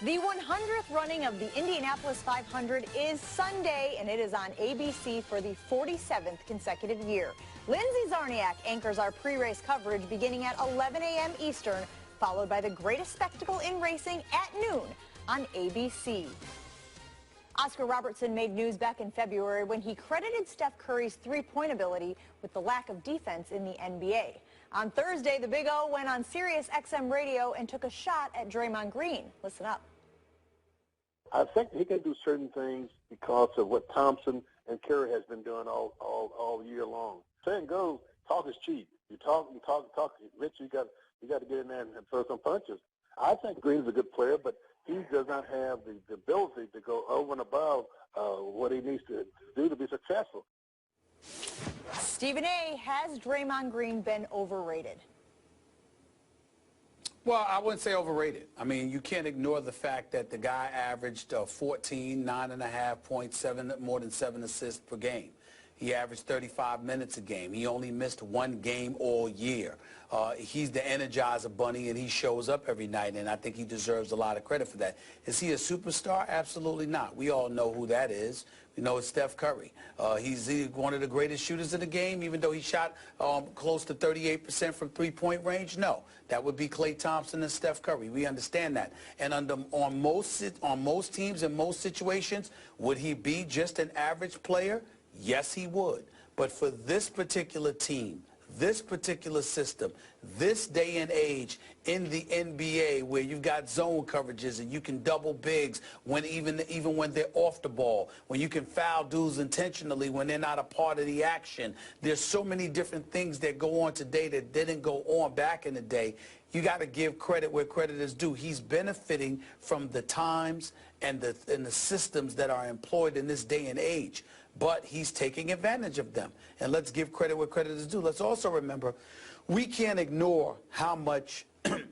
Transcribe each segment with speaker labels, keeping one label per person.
Speaker 1: The 100th running of the Indianapolis 500 is Sunday, and it is on ABC for the 47th consecutive year. Lindsay Czarniak anchors our pre-race coverage beginning at 11 a.m. Eastern, followed by the greatest spectacle in racing at noon on ABC. Oscar Robertson made news back in February when he credited Steph Curry's three-point ability with the lack of defense in the NBA. On Thursday, the Big O went on Sirius XM radio and took a shot at Draymond Green. Listen up.
Speaker 2: I think he can do certain things because of what Thompson and Curry has been doing all year long. Saying goes, talk is cheap. You talk. Rich, you got to get in there and throw some punches. I think Green's a good player, but he does not have the ability to go over and above what he needs to do to be successful.
Speaker 1: Stephen A., has Draymond Green been overrated?
Speaker 3: Well, I wouldn't say overrated. I mean, you can't ignore the fact that the guy averaged 14, 9.5 points, more than 7 assists per game. He averaged 35 minutes a game. He only missed one game all year. He's the Energizer Bunny, and he shows up every night, and I think he deserves a lot of credit for that. Is he a superstar? Absolutely not. We all know who that is. We know it's Steph Curry. He's one of the greatest shooters in the game, even though he shot close to 38% from three-point range. No, that would be Klay Thompson and Steph Curry. We understand that. And on most teams in most situations, would he be just an average player? Yes, he would. But for this particular team, this particular system, this day and age in the NBA where you've got zone coverages and you can double bigs when even when they're off the ball, when you can foul dudes intentionally when they're not a part of the action. There's so many different things that go on today that didn't go on back in the day. You got to give credit where credit is due. He's benefiting from the times and the systems that are employed in this day and age. But he's taking advantage of them. And let's give credit where credit is due. Let's also remember, we can't ignore how much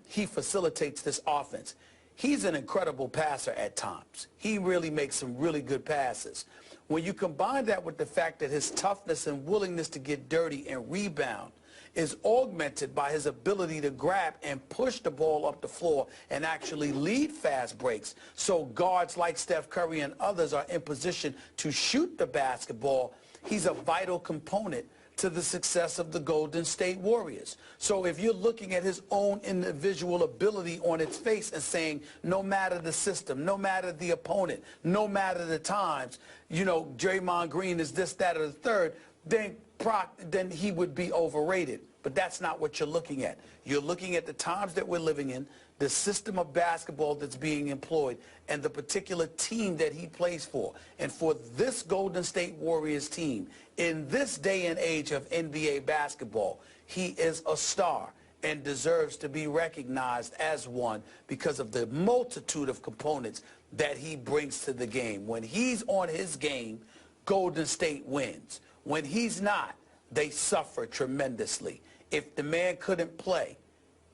Speaker 3: he facilitates this offense. He's an incredible passer at times. He really makes some really good passes. When you combine that with the fact that his toughness and willingness to get dirty and rebound is augmented by his ability to grab and push the ball up the floor and actually lead fast breaks. So guards like Steph Curry and others are in position to shoot the basketball. He's a vital component to the success of the Golden State Warriors. So if you're looking at his own individual ability on its face and saying, no matter the system, no matter the opponent, no matter the times, you know, Draymond Green is this, that, or the third, then he would be overrated. But that's not what you're looking at. You're looking at the times that we're living in, the system of basketball that's being employed, and the particular team that he plays for. And for this Golden State Warriors team, in this day and age of NBA basketball, he is a star and deserves to be recognized as one because of the multitude of components that he brings to the game. When he's on his game, Golden State wins. When he's not, they suffer tremendously. If the man couldn't play,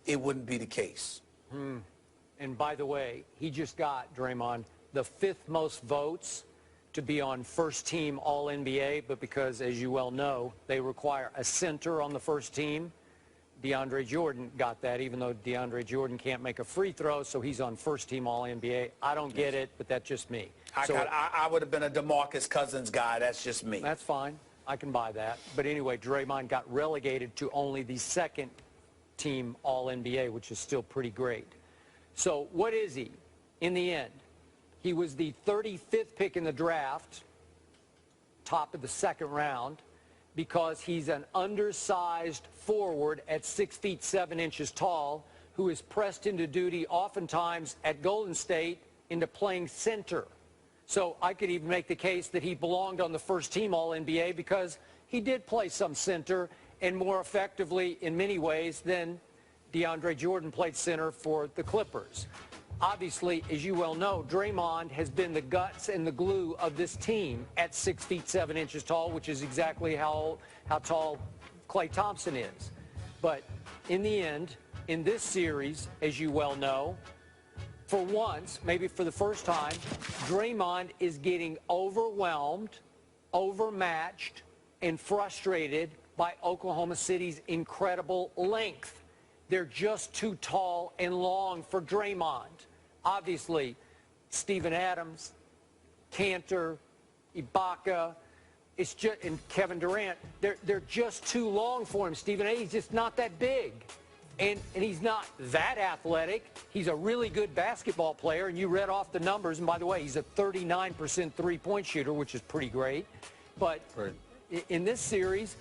Speaker 3: it wouldn't be the case.
Speaker 4: And by the way, he just got, Draymond, the 5th most votes to be on first team All-NBA, but because, as you well know, they require a center on the first team, DeAndre Jordan got that, even though DeAndre Jordan can't make a free throw, so he's on first team All-NBA. I don't get it, but that's just me.
Speaker 3: I would have been a DeMarcus Cousins guy. That's just me.
Speaker 4: That's fine. I can buy that. But anyway, Draymond got relegated to only the 2nd team All-NBA, which is still pretty great. So what is he in the end? He was the 35th pick in the draft, top of the 2nd round, because he's an undersized forward at 6 feet 7 inches tall who is pressed into duty oftentimes at Golden State into playing center. So I could even make the case that he belonged on the first team All-NBA because he did play some center and more effectively in many ways than DeAndre Jordan played center for the Clippers. Obviously, as you well know, Draymond has been the guts and the glue of this team at 6 feet 7 inches tall, which is exactly how tall Klay Thompson is. But in the end, in this series, as you well know, for once, maybe for the first time, Draymond is getting overwhelmed, overmatched, and frustrated by Oklahoma City's incredible length. They're just too tall and long for Draymond. obviously, Steven Adams, Cantor, Ibaka, it's just, and Kevin Durant, they're just too long for him. Stephen A. He's just not that big. And he's not that athletic. He's a really good basketball player, and you read off the numbers. And by the way, he's a 39% three-point shooter, which is pretty great. But in this series,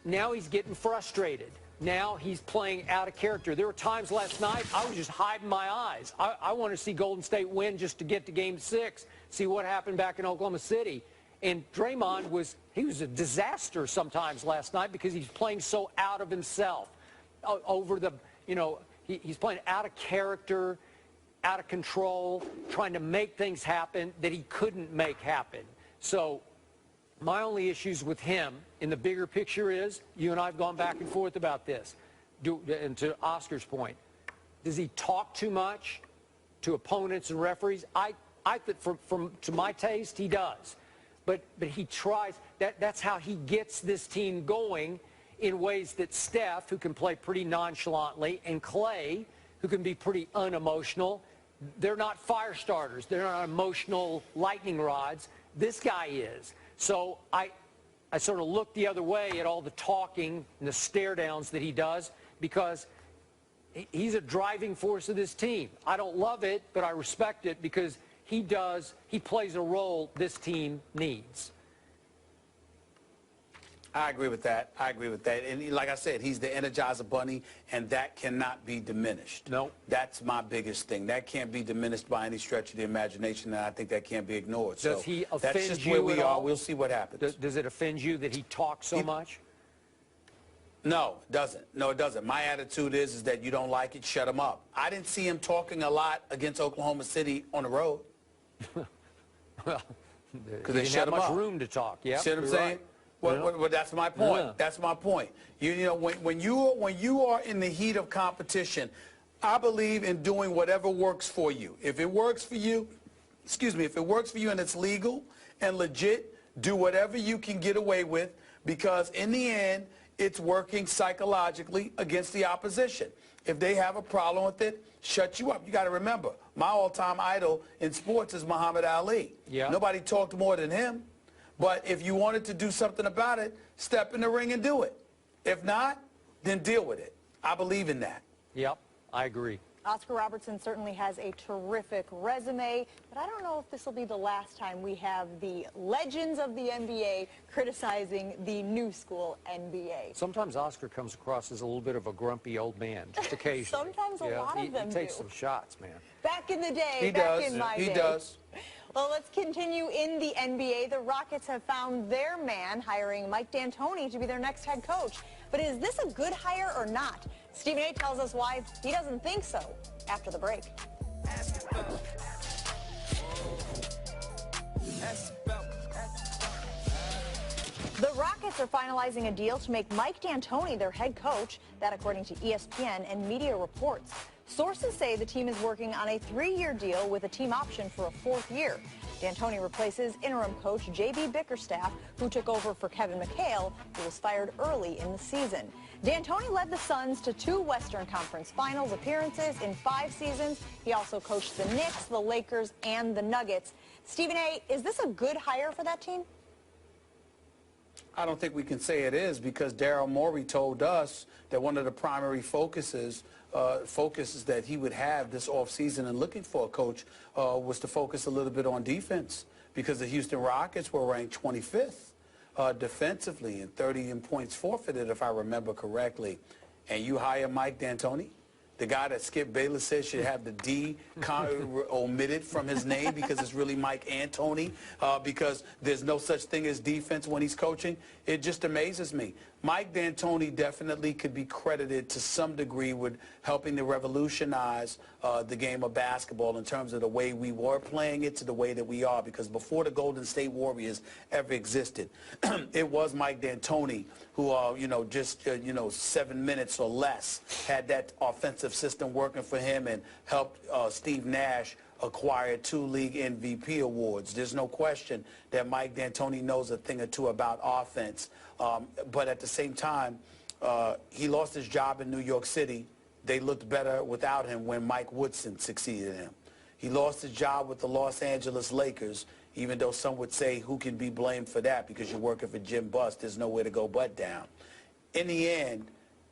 Speaker 4: now he's getting frustrated. Now he's playing out of character. There were times last night I was just hiding my eyes. I want to see Golden State win just to get to Game 6, see what happened back in Oklahoma City. And Draymond was a disaster sometimes last night because he's playing so out of himself. Over the, he's playing out of character, out of control, trying to make things happen that he couldn't make happen. So my only issues with him in the bigger picture is, you and I have gone back and forth about this, and to Oscar's point, does he talk too much to opponents and referees? I think to my taste, he does. But he tries, that's how he gets this team going in ways that Steph, who can play pretty nonchalantly, and Clay, who can be pretty unemotional, they're not fire starters. They're not emotional lightning rods. This guy is. So I sort of look the other way at all the talking and the stare downs that he does because he's a driving force of this team. I don't love it, but I respect it because he plays a role this team needs.
Speaker 3: I agree with that. I agree with that. And like I said, he's the Energizer Bunny, and that cannot be diminished.
Speaker 4: No.
Speaker 3: That's my biggest thing. That can't be diminished by any stretch of the imagination, and I think that can't be ignored.
Speaker 4: Does he offend
Speaker 3: that's just
Speaker 4: you
Speaker 3: where we
Speaker 4: at
Speaker 3: are.
Speaker 4: all?
Speaker 3: We'll see what happens.
Speaker 4: Does it offend you that he talks so much?
Speaker 3: No, it doesn't. No, it doesn't. My attitude is that you don't like it, shut him up. I didn't see him talking a lot against Oklahoma City on the road.
Speaker 4: Well,
Speaker 3: because they shut him up.
Speaker 4: Not much room to talk. Yeah,
Speaker 3: see what I'm saying? Right. Well, that's my point. Yeah. That's my point. When you are in the heat of competition, I believe in doing whatever works for you. If it works for you, if it works for you and it's legal and legit, do whatever you can get away with because in the end, it's working psychologically against the opposition. If they have a problem with it, shut you up. You got to remember, my all-time idol in sports is Muhammad Ali. Yeah. Nobody talked more than him. But if you wanted to do something about it, step in the ring and do it. If not, then deal with it. I believe in that.
Speaker 4: Yep, I agree.
Speaker 1: Oscar Robertson certainly has a terrific resume, but I don't know if this will be the last time we have the legends of the NBA criticizing the new school NBA.
Speaker 4: Sometimes Oscar comes across as a little bit of a grumpy old man, just occasionally.
Speaker 1: Sometimes a lot of them
Speaker 4: he takes some shots, man.
Speaker 1: Back in the day,
Speaker 3: he
Speaker 1: in my day.
Speaker 3: He does.
Speaker 1: Well, let's continue in the NBA. The Rockets have found their man, hiring Mike D'Antoni to be their next head coach. But is this a good hire or not? Stephen A. tells us why he doesn't think so after the break. The Rockets are finalizing a deal to make Mike D'Antoni their head coach, that according to ESPN and media reports. Sources say the team is working on a 3-year deal with a team option for a 4th year. D'Antoni replaces interim coach J.B. Bickerstaff, who took over for Kevin McHale, who was fired early in the season. D'Antoni led the Suns to 2 Western Conference Finals appearances in 5 seasons. He also coached the Knicks, the Lakers, and the Nuggets. Stephen A., is this a good hire for that team?
Speaker 3: I don't think we can say it is because Daryl Morey told us that one of the primary focuses that he would have this offseason and looking for a coach was to focus a little bit on defense because the Houston Rockets were ranked 25th defensively and 30 in points forfeited, if I remember correctly. And you hire Mike D'Antoni, the guy that Skip Bayless says should have the D omitted from his name because it's really Mike Antoni because there's no such thing as defense when he's coaching. It just amazes me. Mike D'Antoni definitely could be credited to some degree with helping to revolutionize the game of basketball in terms of the way we were playing it to the way that we are, because before the Golden State Warriors ever existed, it was Mike D'Antoni who, just 7 minutes or less had that offensive system working for him and helped Steve Nash acquire 2 league MVP awards. There's no question that Mike D'Antoni knows a thing or two about offense. But at the same time, he lost his job in New York City. They looked better without him when Mike Woodson succeeded him. He lost his job with the Los Angeles Lakers, even though some would say who can be blamed for that because you're working for Jim Buss. There's nowhere to go but down. In the end,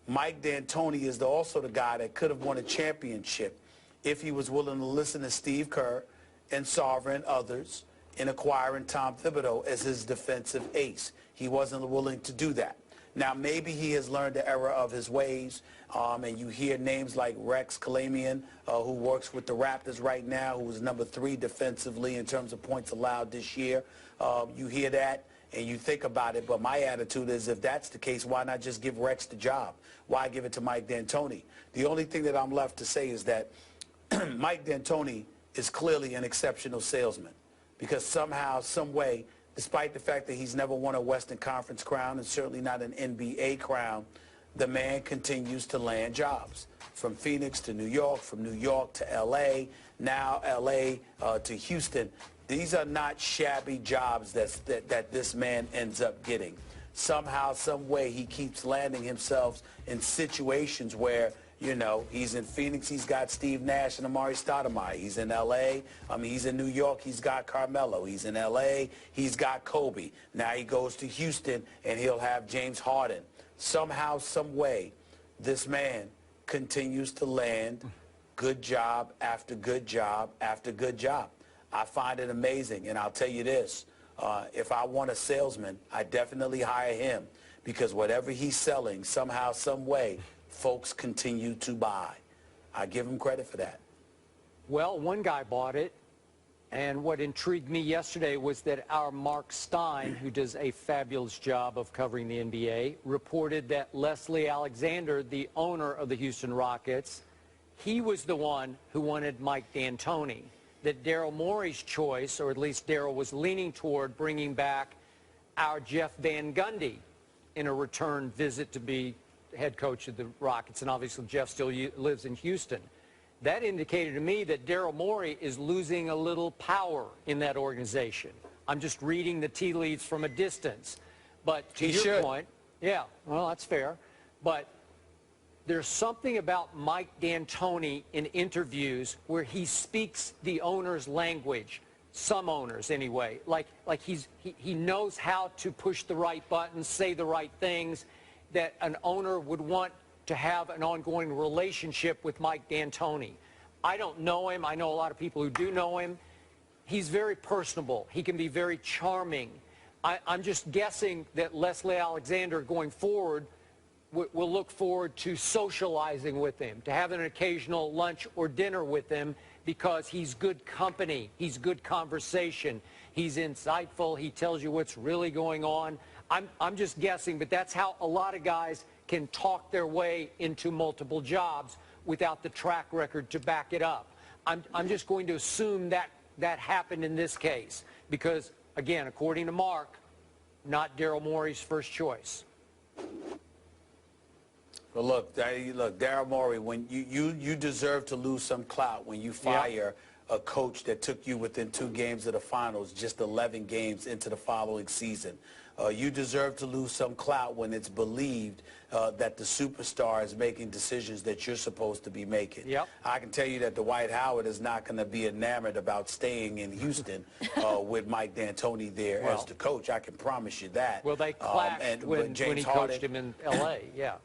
Speaker 3: Mike D'Antoni is also the guy that could have won a championship if he was willing to listen to Steve Kerr and Sarver and others in acquiring Tom Thibodeau as his defensive ace. He wasn't willing to do that. Now, maybe he has learned the error of his ways, and you hear names like Rex Kalamian, who works with the Raptors right now, who is number 3 defensively in terms of points allowed this year. You hear that, and you think about it, but my attitude is if that's the case, why not just give Rex the job? Why give it to Mike D'Antoni? The only thing that I'm left to say is that Mike D'Antoni is clearly an exceptional salesman because somehow, some way, despite the fact that he's never won a Western Conference crown and certainly not an NBA crown, the man continues to land jobs. From Phoenix to New York, from New York to L.A., now L.A. To Houston. These are not shabby jobs that this man ends up getting. Somehow, some way, he keeps landing himself in situations where, you know, he's in Phoenix, he's got Steve Nash and Amari Stoudemire. He's in L.A., he's in New York, he's got Carmelo. He's in L.A., he's got Kobe. Now he goes to Houston, and he'll have James Harden. Somehow, some way, this man continues to land good job after good job after good job. I find it amazing, and I'll tell you this. If I want a salesman, I definitely hire him because whatever he's selling, somehow, some way, folks continue to buy. I give him credit for that.
Speaker 4: Well, one guy bought it, and what intrigued me yesterday was that our Mark Stein, who does a fabulous job of covering the NBA, reported that Leslie Alexander, the owner of the Houston Rockets, he was the one who wanted Mike D'Antoni. That Daryl Morey's choice, or at least Daryl was leaning toward bringing back our Jeff Van Gundy in a return visit to be head coach of the Rockets, and obviously Jeff still lives in Houston. That indicated to me that Daryl Morey is losing a little power in that organization. I'm just reading the tea leaves from a distance. But to your point, yeah, well, that's fair. But there's something about Mike D'Antoni in interviews where he speaks the owner's language, some owners anyway. Like he knows how to push the right buttons, say the right things, that an owner would want to have an ongoing relationship with Mike D'Antoni. I don't know him. I know a lot of people who do know him. He's very personable. He can be very charming. I'm just guessing that Leslie Alexander going forward will look forward to socializing with him, to having an occasional lunch or dinner with him because he's good company. He's good conversation. He's insightful. He tells you what's really going on. I'm just guessing, but that's how a lot of guys can talk their way into multiple jobs without the track record to back it up. I'm just going to assume that happened in this case because, again, according to Mark, not Daryl Morey's first choice.
Speaker 3: Well, look, Daryl Morey, when you deserve to lose some clout when you fire a coach that took you within 2 games of the finals, just 11 games into the following season. You deserve to lose some clout when it's believed that the superstar is making decisions that you're supposed to be making.
Speaker 4: Yep.
Speaker 3: I can tell you that Dwight Howard is not going to be enamored about staying in Houston with Mike D'Antoni there as the coach. I can promise you that.
Speaker 4: Well, they clashed when he coached him in L.A., yeah.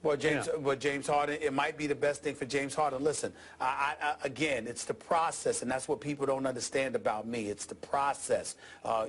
Speaker 3: Well, James Harden, it might be the best thing for James Harden. Listen, again, it's the process, and that's what people don't understand about me. It's the process.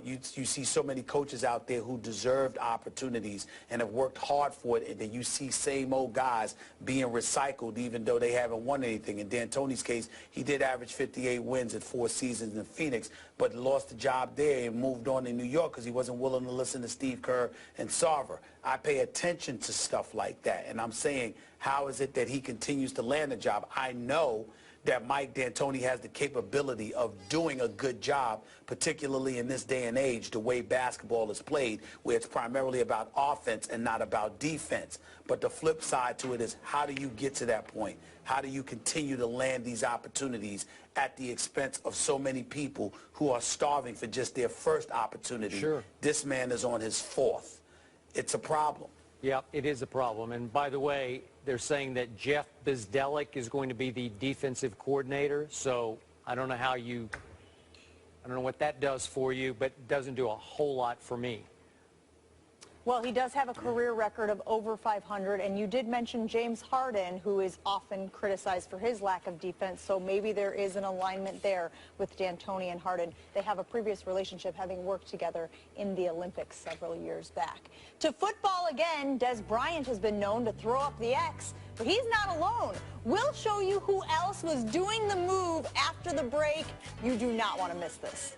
Speaker 3: You see so many coaches out there who deserved opportunities and have worked hard for it, and then you see same old guys being recycled even though they haven't won anything. In D'Antoni's case, he did average 58 wins in 4 seasons in Phoenix, but lost the job there and moved on in New York because he wasn't willing to listen to Steve Kerr and Sarver. I pay attention to stuff like that, and I'm saying, how is it that he continues to land a job? I know that Mike D'Antoni has the capability of doing a good job, particularly in this day and age, the way basketball is played, where it's primarily about offense and not about defense. But the flip side to it is, how do you get to that point? How do you continue to land these opportunities at the expense of so many people who are starving for just their first opportunity?
Speaker 4: Sure.
Speaker 3: This man is on his 4th. It's a problem.
Speaker 4: Yeah, it is a problem. And by the way, they're saying that Jeff Bzdelik is going to be the defensive coordinator. So I don't know how you, I don't know what that does for you, but it doesn't do a whole lot for me.
Speaker 1: Well, he does have a career record of over 500, and you did mention James Harden, who is often criticized for his lack of defense, so maybe there is an alignment there with D'Antoni and Harden. They have a previous relationship, having worked together in the Olympics several years back. To football again, Des Bryant has been known to throw up the X, but he's not alone. We'll show you who else was doing the move after the break. You do not want to miss this.